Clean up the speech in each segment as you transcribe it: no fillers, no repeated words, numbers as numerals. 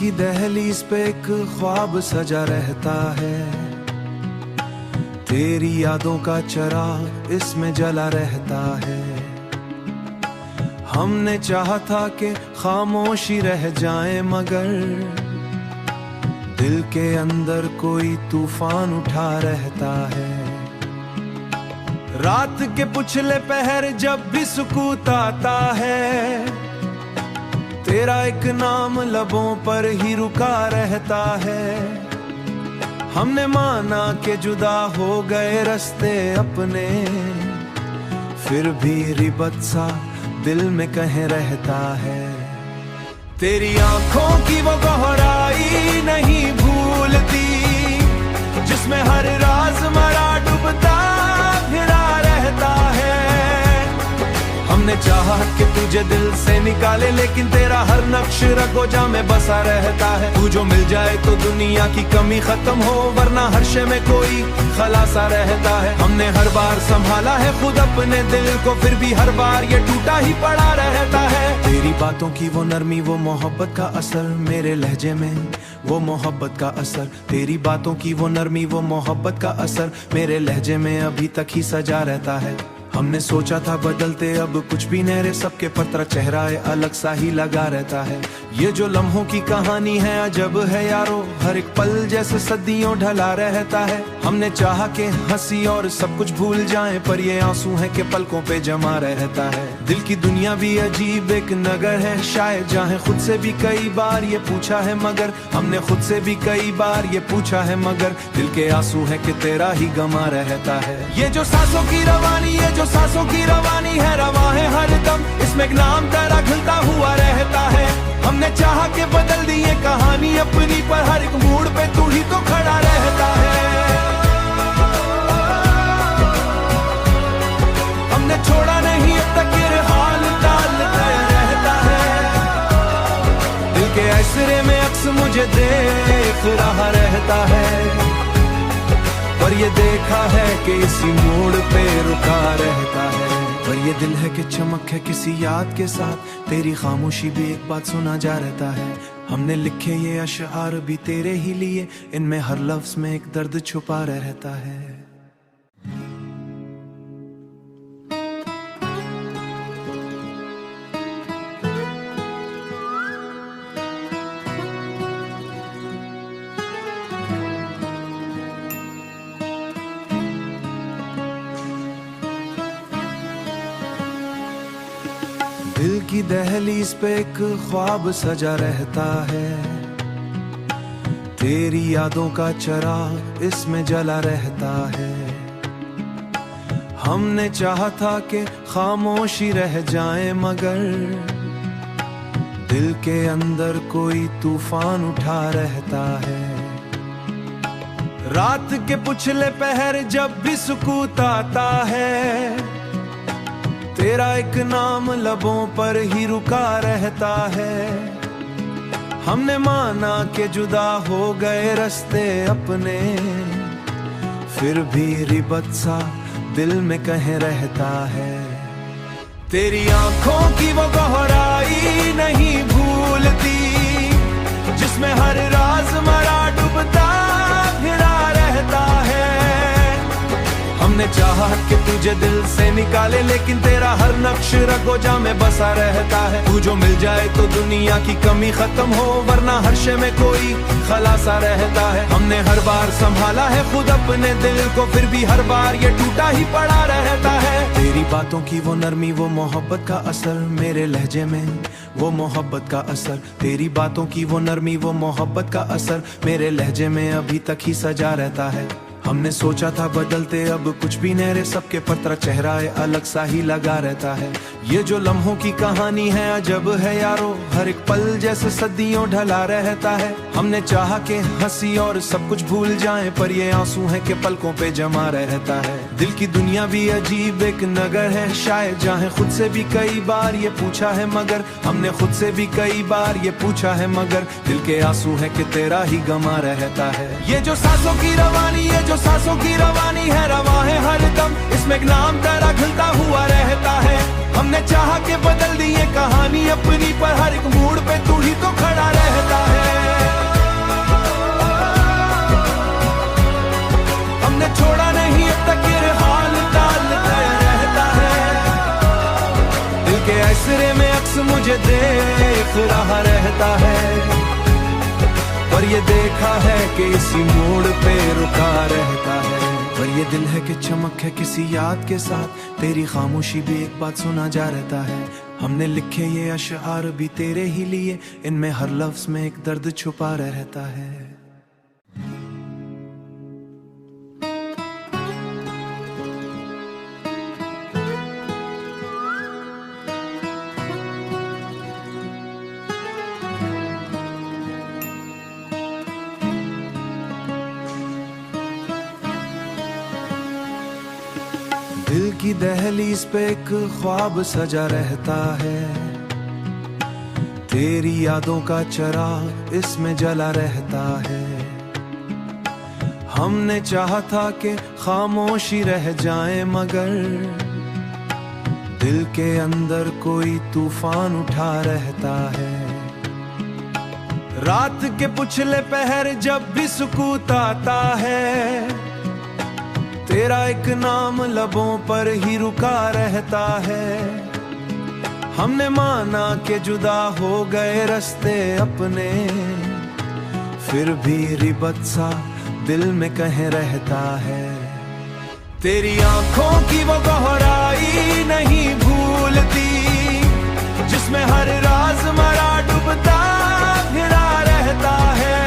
की दहलीज पे एक ख्वाब सजा रहता है, तेरी यादों का चिराग इसमें जला रहता है। हमने चाहा था कि खामोशी रह जाए, मगर दिल के अंदर कोई तूफान उठा रहता है। रात के पुछले पहर जब भी सुकूत आता है, तेरा एक नाम लबों पर ही रुका रहता है। हमने माना कि जुदा हो गए रास्ते अपने, फिर भी रिबत सा दिल में कहीं रहता है। तेरी आंखों की वो गहराई नहीं भूलती, जिसमें हर राज मरा डूबता फिरा रहता है। हमने चाहा कि तुझे दिल से निकाले, लेकिन तेरा हर नक्श रगोजा में बसा रहता है। तू जो मिल जाए तो दुनिया की कमी खत्म हो, वरना हर शे में कोई खलासा रहता है। हमने हर बार संभाला है खुद अपने दिल को, फिर भी हर बार ये टूटा ही पड़ा रहता है। तेरी बातों की वो नरमी, वो मोहब्बत का असर मेरे लहजे में, वो मोहब्बत का असर। तेरी बातों की वो नरमी, वो मोहब्बत का असर मेरे लहजे में अभी तक ही सजा रहता है। हमने सोचा था बदलते अब कुछ भी नहरे, सबके पर तेरा चेहरा अलग सा ही लगा रहता है। ये जो लम्हों की कहानी है अजब है यारो, हर एक पल जैसे सदियों ढला रहता है। हमने चाहा कि हंसी और सब कुछ भूल जाएं, पर ये आंसू है कि पलकों पे जमा रहता है। दिल की दुनिया भी अजीब एक नगर है, शायद जहाँ खुद से भी कई बार ये पूछा है, मगर हमने खुद से भी कई बार ये पूछा है, मगर दिल के आंसू है कि तेरा ही गमा रहता है। ये जो सांसों की रवानी, ये जो सांसों की रवानी है, रवा है हर दम, इसमें एक नाम तेरा घुलता हुआ रहता है। हमने चाहा कि बदल दी ये कहानी अपनी, पर हर एक मोड़ पे तू ही तो खड़ा रहता है। हमने छोड़ा नहीं अब तक ये हाल टालता रहता है। दिल के ऐसरे में अक्स मुझे देख रहा रहता है, पर ये देखा है कि इसी मोड़ पे रुका रहता है। पर ये दिल है कि चमक है किसी याद के साथ, तेरी खामोशी भी एक बात सुना जा रहता है। हमने लिखे ये अशआर भी तेरे ही लिए, इनमें हर लफ्ज में एक दर्द छुपा रहता है। दिल की दहलीज पे एक ख्वाब सजा रहता है, तेरी यादों का चिराग इसमें जला रहता है। हमने चाहा था कि खामोशी रह जाए, मगर दिल के अंदर कोई तूफान उठा रहता है। रात के पुछले पहर जब भी सुकूत आता है, तेरा एक नाम लबों पर ही रुका रहता है। हमने माना कि जुदा हो गए रास्ते अपने, फिर भी रिबत सा दिल में कहीं रहता है। तेरी आंखों की वो गहराई नहीं भूलती, जिसमें हर राज मरा डूबता फिरा रहता है। हमने चाहा कि तुझे दिल से निकाले, लेकिन तेरा हर नक्श रगोजा में बसा रहता है। तू जो मिल जाए तो दुनिया की कमी खत्म हो, वरना हर शे में कोई खलासा रहता है। हमने हर बार संभाला है खुद अपने दिल को, फिर भी हर बार ये टूटा ही पड़ा रहता है। तेरी बातों की वो नरमी, वो मोहब्बत का असर मेरे लहजे में, वो मोहब्बत का असर। तेरी बातों की वो नरमी, वो मोहब्बत का असर मेरे लहजे में अभी तक ही सजा रहता है। हमने सोचा था बदलते अब कुछ भी नहरे, सबके पर तेरा चेहरा अलग सा ही लगा रहता है। ये जो लम्हों की कहानी है अजब है यारो, हर एक पल जैसे सदियों ढला रहता है। हमने चाहा कि हंसी और सब कुछ भूल जाएं, पर ये आंसू है कि पलकों पे जमा रहता है। दिल की दुनिया भी अजीब एक नगर है, शायद जहाँ खुद से भी कई बार ये पूछा है, मगर हमने खुद से भी कई बार ये पूछा है, मगर दिल के आंसू है कि तेरा ही गमा रहता है। ये जो सांसों की रवानी, ये जो सांसों की रवानी है, रवा है हर दम, इसमें एक नाम तेरा घुलता हुआ रहता है। हमने चाहा कि बदल दी ये कहानी अपनी, पर हर एक मोड़ पे तू ही तो खड़ा रहता है। एक्सरे में अक्स मुझे देख रहा रहता है, पर ये देखा है कि इसी मोड़ पे रुका रहता है। पर ये दिल है कि चमक है किसी याद के साथ, तेरी खामोशी भी एक बात सुना जा रहता है। हमने लिखे ये अशआर भी तेरे ही लिए, इनमें हर लफ्ज में एक दर्द छुपा रहता है। दिल की दहलीज पे एक ख्वाब सजा रहता है, तेरी यादों का चिराग इसमें जला रहता है। हमने चाहा था कि खामोशी रह जाए, मगर दिल के अंदर कोई तूफान उठा रहता है। रात के पुछले पहर जब भी सुकूत आता है, तेरा एक नाम लबों पर ही रुका रहता है। हमने माना कि जुदा हो गए रास्ते अपने, फिर भी रिबत सा दिल में कहीं रहता है। तेरी आंखों की वो गहराई नहीं भूलती, जिसमें हर राज मरा डूबता फिरा रहता है।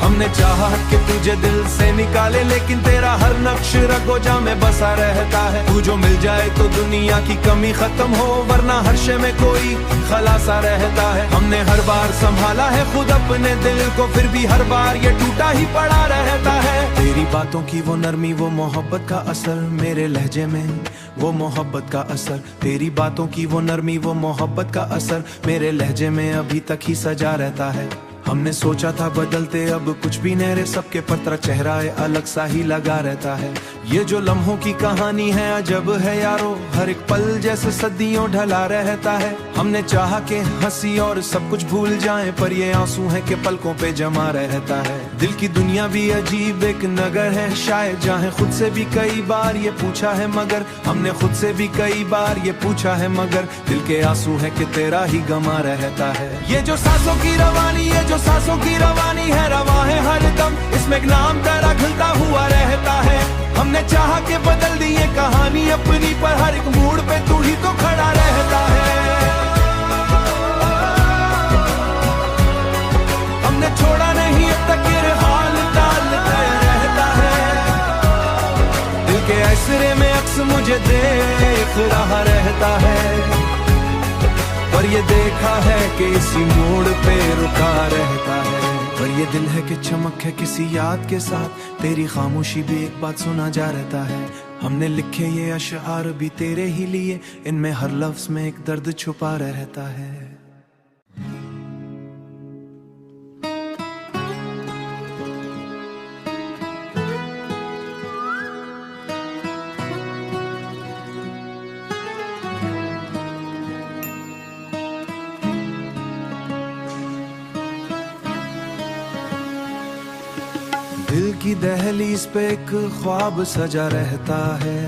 हमने चाहा कि तुझे दिल से निकाले, लेकिन तेरा हर नक्श रगोजा में बसा रहता है। तू जो मिल जाए तो दुनिया की कमी खत्म हो, वरना हर शे में कोई खलासा रहता है। हमने हर बार संभाला है खुद अपने दिल को, फिर भी हर बार ये टूटा ही पड़ा रहता है। तेरी बातों की वो नरमी, वो मोहब्बत का असर मेरे लहजे में, वो मोहब्बत का असर। तेरी बातों की वो नरमी, वो मोहब्बत का असर मेरे लहजे में अभी तक ही सजा रहता है। हमने सोचा था बदलते अब कुछ भी नहरे, सबके पर तेरा चेहरा अलग सा ही लगा रहता है। ये जो लम्हों की कहानी है अजब है यारो, हर एक पल जैसे सदियों ढला रहता है। हमने चाहा कि हंसी और सब कुछ भूल जाएं, पर ये आंसू है कि पलकों पे जमा रहता है। दिल की दुनिया भी अजीब एक नगर है, शायद जहाँ खुद से भी कई बार ये पूछा है, मगर हमने खुद से भी कई बार ये पूछा है, मगर दिल के आंसू है कि तेरा ही गमा रहता है। ये जो सांसों की रवानी, ये जो सांसों की रवानी है, रवा है हर दम, इसमें एक नाम तेरा घुलता हुआ रहता है। हमने चाहा कि बदल दी ये कहानी अपनी, पर हर एक मोड़ पे तू ही तो खड़ा रहता है। हमने छोड़ा नहीं अब तक ये हाल टालते रहता है। दिल के ऐसरे में अक्स मुझे देख रहा रहता है, पर ये देखा है कि इसी मोड़ पे रुका रहता है। पर ये दिल है कि चमक है किसी याद के साथ, तेरी खामोशी भी एक बात सुना जा रहता है। हमने लिखे ये अशआर भी तेरे ही लिए, इनमें हर लफ्ज में एक दर्द छुपा रहता है। दिल की दहलीज पे एक ख्वाब सजा रहता है,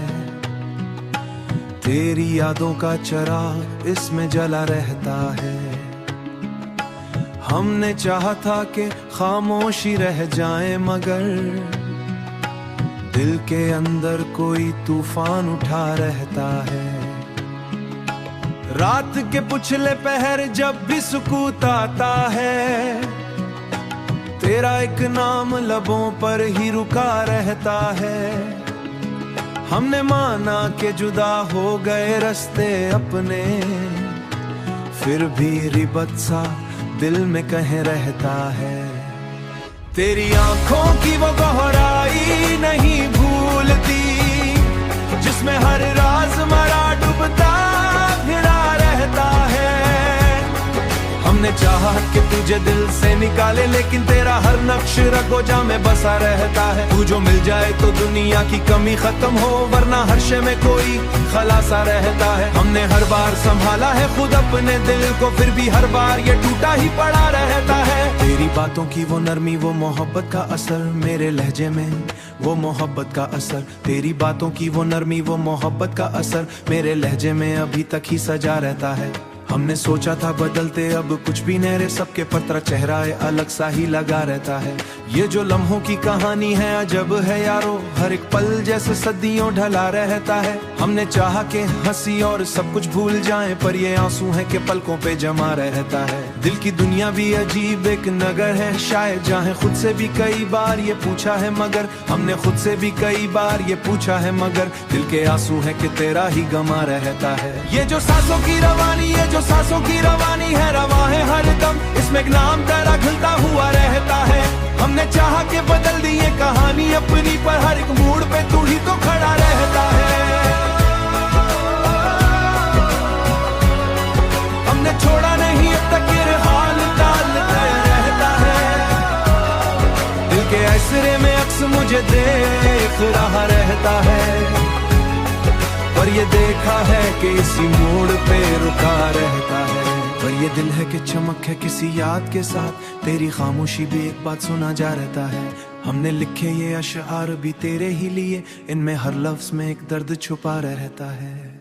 तेरी यादों का चिराग इसमें जला रहता है। हमने चाहा था कि खामोशी रह जाए, मगर दिल के अंदर कोई तूफान उठा रहता है। रात के पुछले पहर जब भी सुकूत आता है, तेरा एक नाम लबों पर ही रुका रहता है। हमने माना कि जुदा हो गए रास्ते अपने, फिर भी रिबत सा दिल में कहीं रहता है। तेरी आंखों की वो गहराई नहीं भूलती, जिसमें हर राज मरा डूबता फिरा रहता है। हमने चाहा कि तुझे दिल से निकाले, लेकिन तेरा हर नक्श रगोजा में बसा रहता है। तू जो मिल जाए तो दुनिया की कमी खत्म हो, वरना हर शे में कोई खलासा रहता है। हमने हर बार संभाला है खुद अपने दिल को, फिर भी हर बार ये टूटा ही पड़ा रहता है। तेरी बातों की वो नरमी, वो मोहब्बत का असर मेरे लहजे में, वो मोहब्बत का असर। तेरी बातों की वो नरमी, वो मोहब्बत का असर मेरे लहजे में अभी तक ही सजा रहता है। हमने सोचा था बदलते, अब कुछ भी नहीं रे, सबके पर तेरा चेहरा अलग सा ही लगा रहता है। ये जो लम्हों की कहानी है अजब है यारो, हर एक पल जैसे सदियों ढला रहता है। हमने चाहा कि हंसी और सब कुछ भूल जाएं, पर ये आंसू है कि पलकों पे जमा रहता है। दिल की दुनिया भी अजीब एक नगर है शायद, जहाँ खुद से भी कई बार ये पूछा है मगर, हमने खुद से भी कई बार ये पूछा है मगर, दिल के आंसू है कि तेरा ही गमा रहता है। ये जो सांसों की रवानी, ये जो सांसों की रवानी है, रवा है हर दम, इसमें एक नाम तेरा घुलता हुआ रहता है। हमने चाहा कि बदल दी ये कहानी अपनी, पर हर एक मोड़ पे तू ही तो खड़ा रहता है। हमने छोड़ा नहीं अब तक ये हाल टालता रहता है। दिल के ऐसरे में अक्स मुझे देख रहा रहता है, पर ये देखा है कि इसी मोड़ पे रुका रहता है। पर ये दिल है कि चमक है किसी याद के साथ, तेरी खामोशी भी एक बात सुना जा रहता है। हमने लिखे ये अशआर भी तेरे ही लिए, इनमें हर लफ्ज में एक दर्द छुपा रहता है।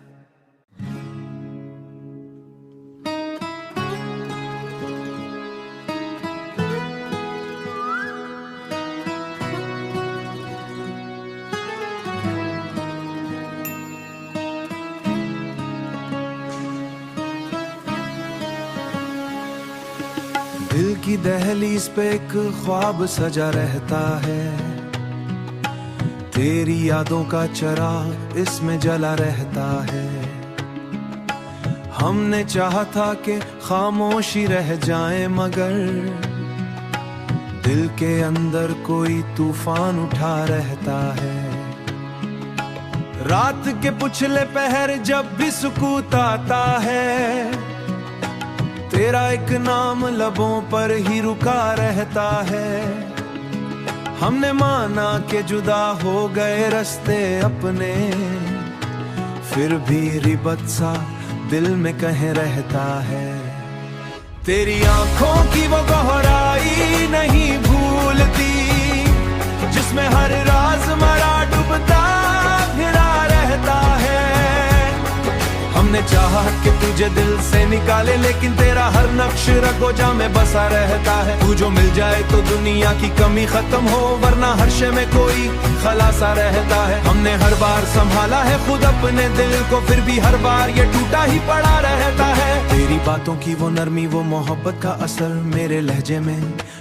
दिल की दहलीज पे एक ख्वाब सजा रहता है, तेरी यादों का चिराग इसमें जला रहता है। हमने चाहा था कि खामोशी रह जाए, मगर दिल के अंदर कोई तूफान उठा रहता है। रात के पुछले पहर जब भी सुकूत आता है, तेरा एक नाम लबों पर ही रुका रहता है। हमने माना कि जुदा हो गए रास्ते अपने, फिर भी रिबत सा दिल में कहीं रहता है। तेरी आंखों की वो गहराई नहीं भूलती, जिसमें हर राज मरा डूबता घिरा रहता है। हमने चाहा कि तुझे दिल से निकाले, लेकिन तेरा हर नक्श रगोजा में बसा रहता है। तू जो मिल जाए तो दुनिया की कमी खत्म हो, वरना हर शे में कोई खलासा रहता है। हमने हर बार संभाला है खुद अपने दिल को, फिर भी हर बार ये टूटा ही पड़ा रहता है। तेरी बातों की वो नरमी, वो मोहब्बत का असर मेरे लहजे में,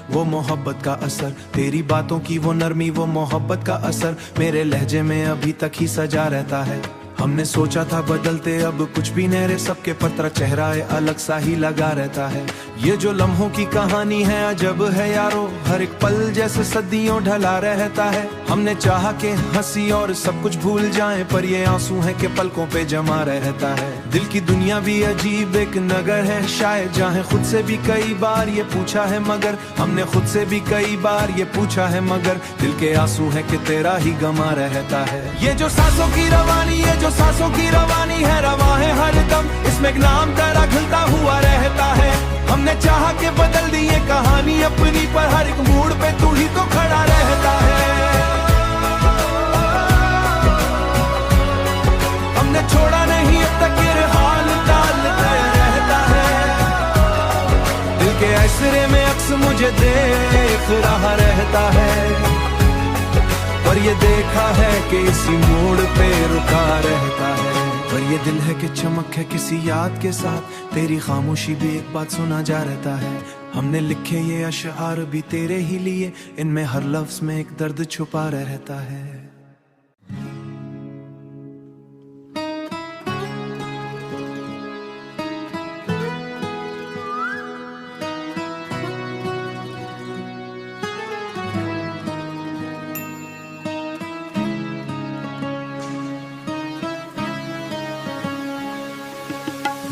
वो मोहब्बत का असर। तेरी बातों की वो नरमी, वो मोहब्बत का असर मेरे लहजे में अभी तक ही सजा रहता है। हमने सोचा था बदलते, अब कुछ भी नहीं रे, सबके पर तेरा चेहरा अलग सा ही लगा रहता है। ये जो लम्हों की कहानी है अजब है यारो, हर एक पल जैसे सदियों ढला रहता है। हमने चाहा कि हंसी और सब कुछ भूल जाएं, पर ये आंसू है कि पलकों पे जमा रहता है। दिल की दुनिया भी अजीब एक नगर है शायद, जहाँ खुद से भी कई बार ये पूछा है मगर, हमने खुद से भी कई बार ये पूछा है मगर, दिल के आंसू है कि तेरा ही गमा रहता है। ये जो सांसों की रवानी, ये जो सांसों की रवानी है, रवा है हर दम, इसमें एक नाम तेरा घुलता हुआ रहता है। हमने चाहा कि बदल दी ये कहानी अपनी, पर हर एक मोड़ पे तू ही तो खड़ा रहता है। हमने छोड़ा नहीं अब तक ये हाल टालता रहता है। दिल के ऐसरे में अक्स मुझे देख रहा रहता है, पर ये देखा है कि इसी मोड़ पे रुका रहता है। पर ये दिल है कि चमक है किसी याद के साथ, तेरी खामोशी भी एक बात सुना जा रहता है। हमने लिखे ये अशआर भी तेरे ही लिए, इनमें हर लफ्ज में एक दर्द छुपा रहता है।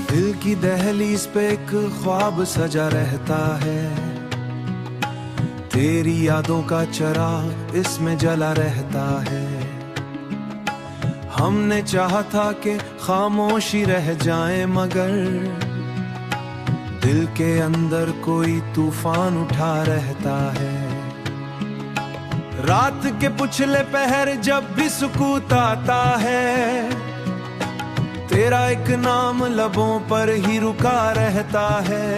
दिल की दहलीज पे एक ख्वाब सजा रहता है, तेरी यादों का चिराग इसमें जला रहता है। हमने चाहा था कि खामोशी रह जाए, मगर दिल के अंदर कोई तूफान उठा रहता है। रात के पुछले पहर जब भी सुकूत आता है, तेरा एक नाम लबों पर ही रुका रहता है।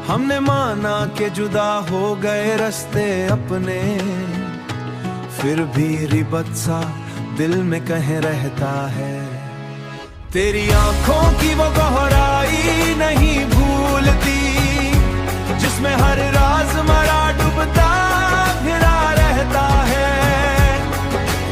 हमने माना कि जुदा हो गए रास्ते अपने, फिर भी रिबत सा दिल में कहीं रहता है। तेरी आंखों की वो गहराई नहीं भूलती, जिसमें हर राज मरा डूबता फिरा रहता है।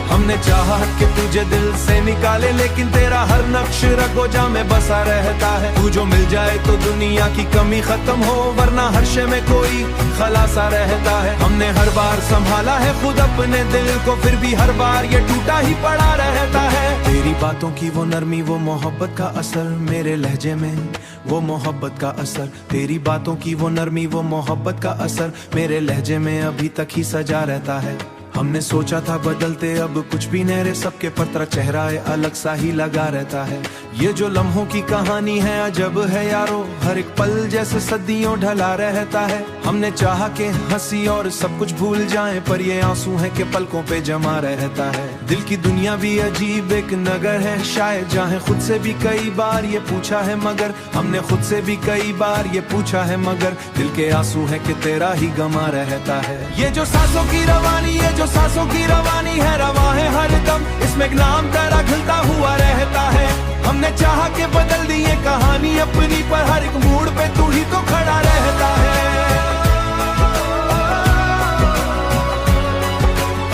हमने चाहा कि तुझे दिल से निकाले, लेकिन तेरा हर नक्श रगोजा में बसा रहता है। तू जो मिल जाए तो दुनिया की कमी खत्म हो, वरना हर शे में कोई खलासा रहता है। हमने हर बार संभाला है खुद अपने दिल को, फिर भी हर बार ये टूटा ही पड़ा रहता है। तेरी बातों की वो नरमी, वो मोहब्बत का असर मेरे लहजे में, वो मोहब्बत का असर। तेरी बातों की वो नरमी, वो मोहब्बत का असर मेरे लहजे में अभी तक ही सजा रहता है। हमने सोचा था बदलते अब कुछ भी नहीं रे, सबके पर तेरा चेहरा अलग सा ही लगा रहता है। ये जो लम्हों की कहानी है अजब है यारो, हर एक पल जैसे सदियों ढला रहता है। हमने चाहा कि हंसी और सब कुछ भूल जाएं, पर ये आंसू है कि पलकों पे जमा रहता है। दिल की दुनिया भी अजीब एक नगर है, शायद जहाँ खुद से भी कई बार ये पूछा है, मगर हमने खुद से भी कई बार ये पूछा है, मगर दिल के आंसू है कि तेरा ही गमा रहता है। ये जो सांसों की रवानी, ये जो सांसों की रवानी है, रवा है हर दम, इसमें एक नाम तेरा घुलता हुआ रहता है। हमने चाहा के बदल दी ये कहानी अपनी, पर हर एक मूड पे तू ही तो खड़ा रहता है।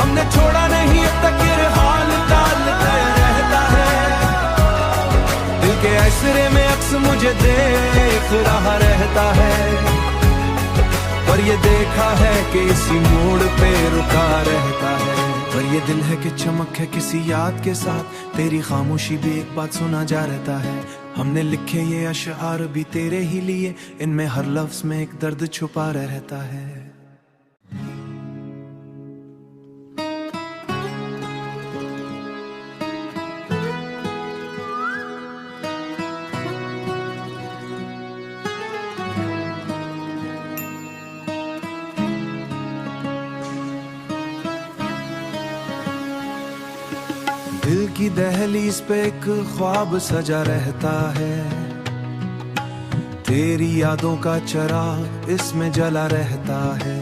हमने छोड़ा नहीं अब तक ये हाल टालता रहता है। दिल के ऐसरे में अक्स मुझे देख रहा रहता है, पर ये देखा है कि इसी मोड़ पे रुका रहता है। पर ये दिल है कि चमक है किसी याद के साथ, तेरी खामोशी भी एक बात सुना जा रहता है। हमने लिखे ये अशआर भी तेरे ही लिए, इनमें हर लफ्ज में एक दर्द छुपा रहता है। दिल की दहलीज पे एक ख्वाब सजा रहता है, तेरी यादों का चिराग इसमें जला रहता है।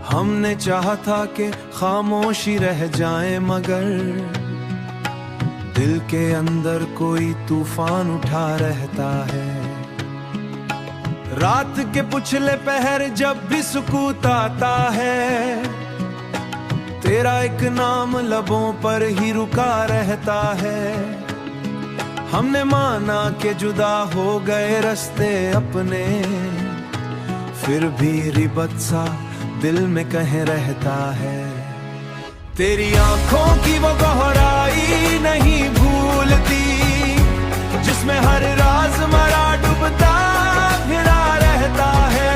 हमने चाहा था कि खामोशी रह जाए, मगर दिल के अंदर कोई तूफान उठा रहता है। रात के पुछले पहर जब भी सुकूत आता है, तेरा एक नाम लबों पर ही रुका रहता है। हमने माना कि जुदा हो गए रास्ते अपने, फिर भी रिबत सा दिल में कहीं रहता है। तेरी आंखों की वो गहराई नहीं भूलती, जिसमें हर राज मरा डूबता फिरा रहता है।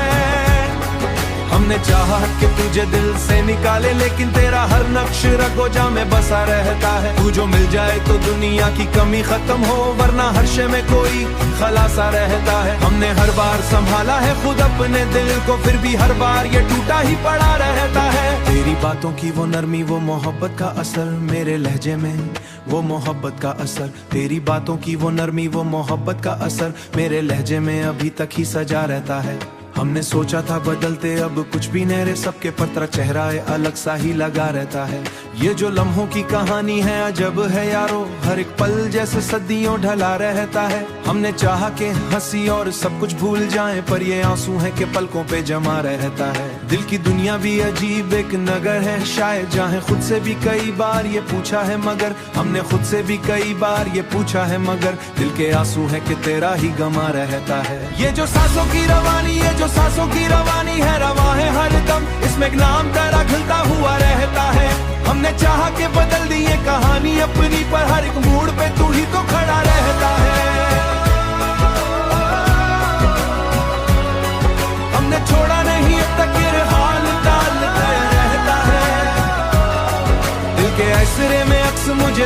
हमने चाहा कि तुझे दिल से निकाले, लेकिन तेरा हर नक्श रगोजा में बसा रहता है। तू जो मिल जाए तो दुनिया की कमी खत्म हो, वरना हर शे में कोई खलासा रहता है। हमने हर बार संभाला है खुद अपने दिल को, फिर भी हर बार ये टूटा ही पड़ा रहता है। तेरी बातों की वो नरमी, वो मोहब्बत का असर मेरे लहजे में, वो मोहब्बत का असर। तेरी बातों की वो नरमी, वो मोहब्बत का असर मेरे लहजे में अभी तक ही सजा रहता है। हमने सोचा था बदलते अब कुछ भी नहीं रे, सबके पर तेरा चेहरा अलग सा ही लगा रहता है। ये जो लम्हों की कहानी है अजब है यारो, हर एक पल जैसे सदियों ढला रहता है। हमने चाहा कि हंसी और सब कुछ भूल जाएं, पर ये आंसू है कि पलकों पे जमा रहता है। दिल की दुनिया भी अजीब एक नगर है, शायद जहाँ खुद से भी कई बार ये पूछा है, मगर हमने खुद से भी कई बार ये पूछा है, मगर दिल के आंसू है कि तेरा ही गमा रहता है। ये जो सांसों की रवानी, ये जो सांसों की रवानी है, रवा है हर दम, इसमें एक नाम तेरा घुलता हुआ रहता है। हमने चाहा के बदल दी ये कहानी अपनी, पर हर एक मूड पे तू ही तो खड़ा रहता है।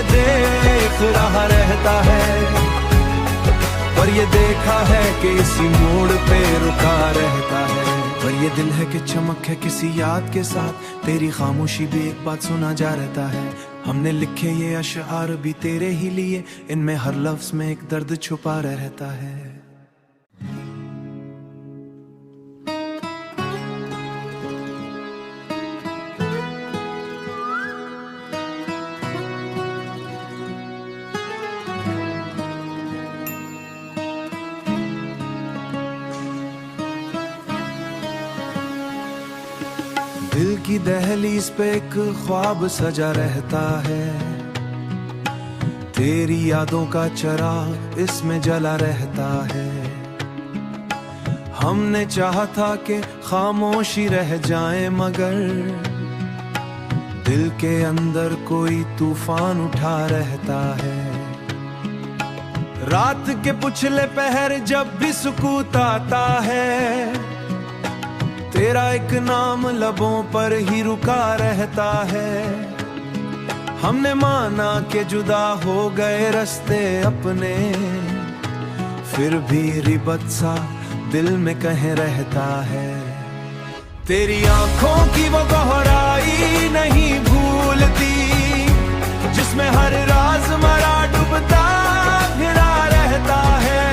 तुझे देख रहा रहता है, पर ये देखा है कि इसी मोड़ पे रुका रहता है। पर ये दिल है कि चमक है किसी याद के साथ, तेरी खामोशी भी एक बात सुना जा रहता है। हमने लिखे ये अशआर भी तेरे ही लिए, इनमें हर लफ्ज में एक दर्द छुपा रहता है। दिल की दहलीज पे एक ख्वाब सजा रहता है, तेरी यादों का चिराग इसमें जला रहता है। हमने चाहा था कि खामोशी रह जाए, मगर दिल के अंदर कोई तूफान उठा रहता है। रात के पुछले पहर जब भी सुकूत आता है, तेरा एक नाम लबों पर ही रुका रहता है। हमने माना कि जुदा हो गए रास्ते अपने, फिर भी रिबत सा दिल में कहीं रहता है। तेरी आंखों की वो गहराई नहीं भूलती, जिसमें हर राज मरा डूबता घिरा रहता है।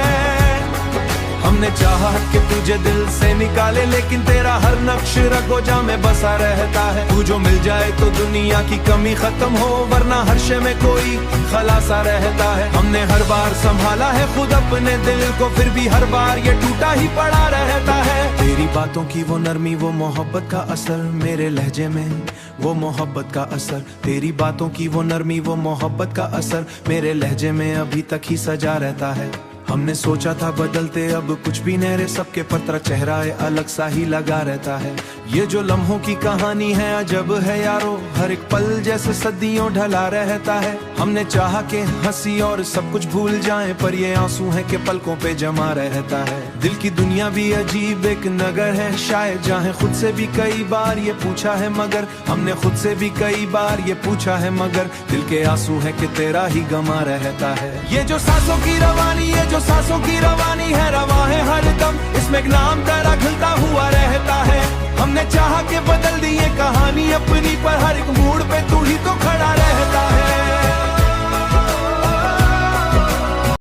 हमने चाहा कि तुझे दिल से निकाले, लेकिन तेरा हर नक्श रगोजा में बसा रहता है। तू जो मिल जाए तो दुनिया की कमी खत्म हो, वरना हर शे में कोई खलासा रहता है। हमने हर बार संभाला है खुद अपने दिल को, फिर भी हर बार ये टूटा ही पड़ा रहता है। तेरी बातों की वो नरमी, वो मोहब्बत का असर, मेरे लहजे में वो मोहब्बत का असर। तेरी बातों की वो नरमी, वो मोहब्बत का असर, मेरे लहजे में अभी तक ही सजा रहता है। हमने सोचा था बदलते अब कुछ भी नहीं रे, सबके पर तेरा चेहरा अलग सा ही लगा रहता है। ये जो लम्हों की कहानी है अजब है यारो, हर एक पल जैसे सदियों ढला रहता है। हमने चाहा कि हंसी और सब कुछ भूल जाएं, पर ये आंसू है कि पलकों पे जमा रहता है। दिल की दुनिया भी अजीब एक नगर है, शायद जहाँ खुद से भी कई बार ये पूछा है, मगर हमने खुद से भी कई बार ये पूछा है, मगर दिल के आंसू है कि तेरा ही गमा रहता है। ये जो सांसों की रवानी, ये जो सांसों की रवानी है, रवा है हर दम, इसमें एक नाम तेरा घुलता हुआ रहता है। हमने चाहा कि बदल दी ये कहानी अपनी, पर हर एक मोड़ पे तू ही तो खड़ा रहता है।